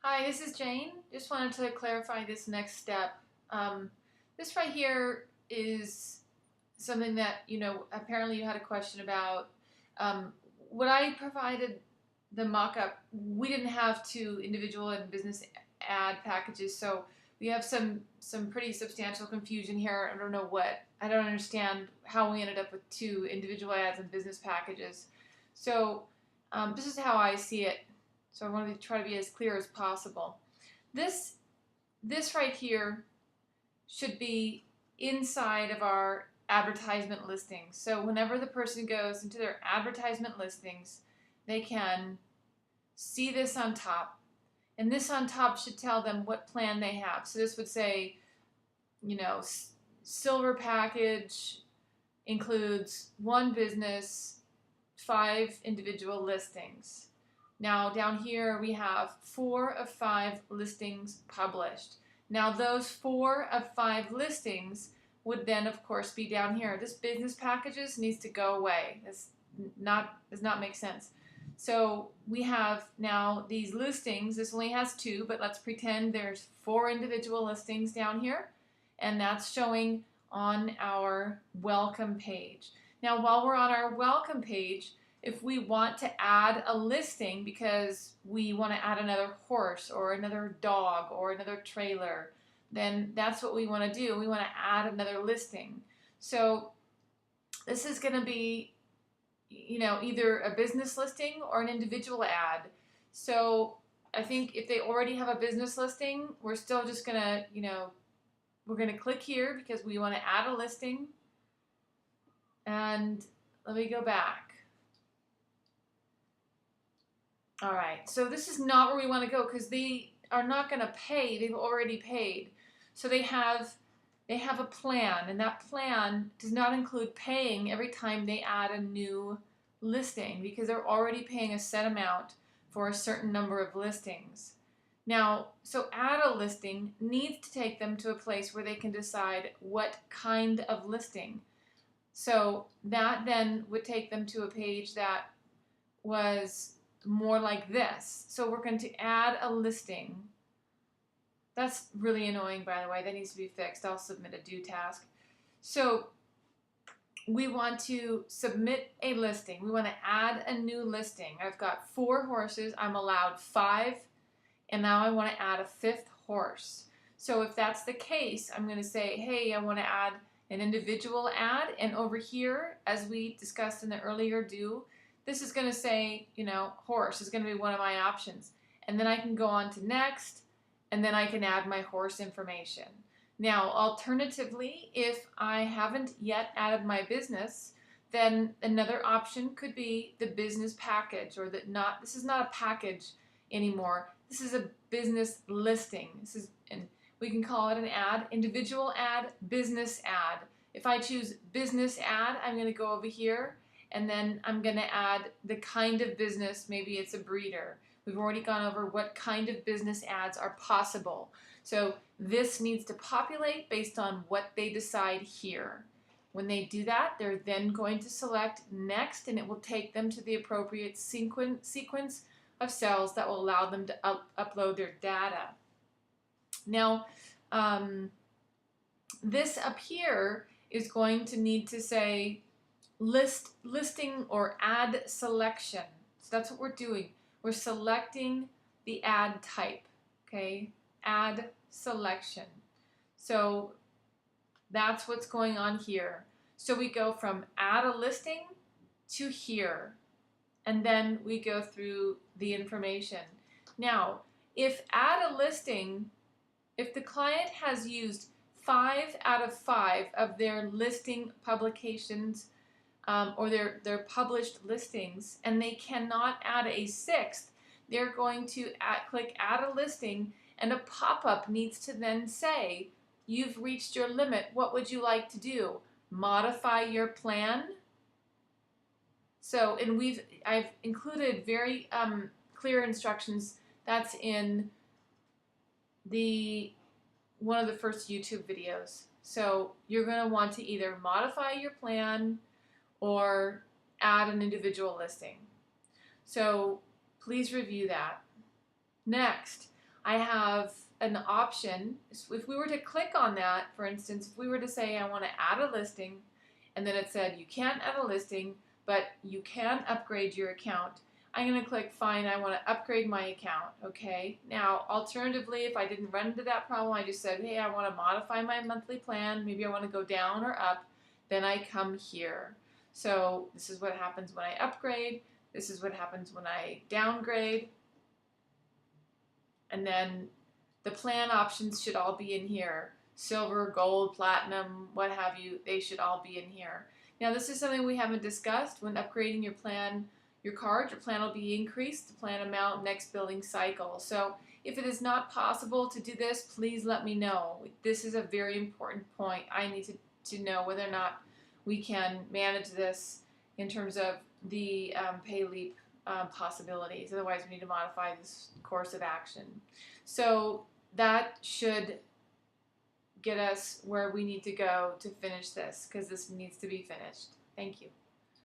Hi, this is Jane. Just wanted to clarify this next step. This right here is something that, apparently you had a question about. Um, what I provided the mock-up, we didn't have two individual and business ad packages, so we have some pretty substantial confusion here. I don't understand how we ended up with two individual ads and business packages. So this is how I see it. So I want to try to be as clear as possible. This this right here should be inside of our advertisement listings. So whenever the person goes into their advertisement listings, they can see this on top. And this on top should tell them what plan they have. So this would say, silver package includes one business, 5 individual listings. Now down here we have 4 of 5 listings published. Now those 4 of 5 listings would then of course be down here. This business packages needs to go away. This does not make sense. So we have now these listings. This only has 2, but let's pretend there's 4 individual listings down here, and that's showing on our welcome page. Now while we're on our welcome page, if we want to add a listing because we want to add another horse or another dog or another trailer, then that's what we want to do. We want to add another listing. So this is going to be, either a business listing or an individual ad. So I think if they already have a business listing, we're still just going to, we're going to click here because we want to add a listing. And let me go back. All right, so this is not where we want to go because they are not going to pay. They've already paid. So they have a plan, and that plan does not include paying every time they add a new listing because they're already paying a set amount for a certain number of listings. Now, so add a listing needs to take them to a place where they can decide what kind of listing. So that then would take them to a page that was more like this. So we're going to add a listing. That's really annoying, by the way. That needs to be fixed. I'll submit a do task. So we want to submit a listing. We want to add a new listing. I've got 4 horses. I'm allowed 5. And now I want to add a 5th horse. So if that's the case, I'm going to say, hey, I want to add an individual ad. And over here, as we discussed in the earlier do, this is going to say, horse is going to be one of my options. And then I can go on to next, and then I can add my horse information. Now, alternatively, if I haven't yet added my business, then another option could be the business package, or this is not a package anymore. This is a business listing. And we can call it an ad, individual ad, business ad. If I choose business ad, I'm going to go over here, and then I'm going to add the kind of business. Maybe it's a breeder. We've already gone over what kind of business ads are possible. So this needs to populate based on what they decide here. When they do that, they're then going to select next, and it will take them to the appropriate sequence of cells that will allow them to upload their data. Now, this up here is going to need to say listing or ad selection. So that's what we're doing. We're selecting the ad type, okay? Ad selection. So that's what's going on here. So we go from add a listing to here, and then we go through the information. Now, if add a listing, if the client has used 5 out of 5 of their listing publications, or their published listings, and they cannot add a 6th, they're going to click add a listing, and a pop-up needs to then say, you've reached your limit. What would you like to do? Modify your plan? So, and I've included very clear instructions. That's in one of the first YouTube videos. So you're going to want to either modify your plan or add an individual listing. So please review that. Next, I have an option. If we were to click on that, for instance, if we were to say I want to add a listing, and then it said you can't add a listing, but you can upgrade your account. I'm going to click fine, I want to upgrade my account, okay? Now, alternatively, if I didn't run into that problem, I just said, hey, I want to modify my monthly plan, maybe I want to go down or up, then I come here. So this is what happens when I upgrade, this is what happens when I downgrade, and then the plan options should all be in here. Silver, gold, platinum, what have you, they should all be in here. Now this is something we haven't discussed. When upgrading your plan, your card, your plan will be increased, the plan amount next billing cycle. So if it is not possible to do this, please let me know. This is a very important point. I need to know whether or not we can manage this in terms of the PayLeap possibilities. Otherwise, we need to modify this course of action. So that should get us where we need to go to finish this, because this needs to be finished. Thank you.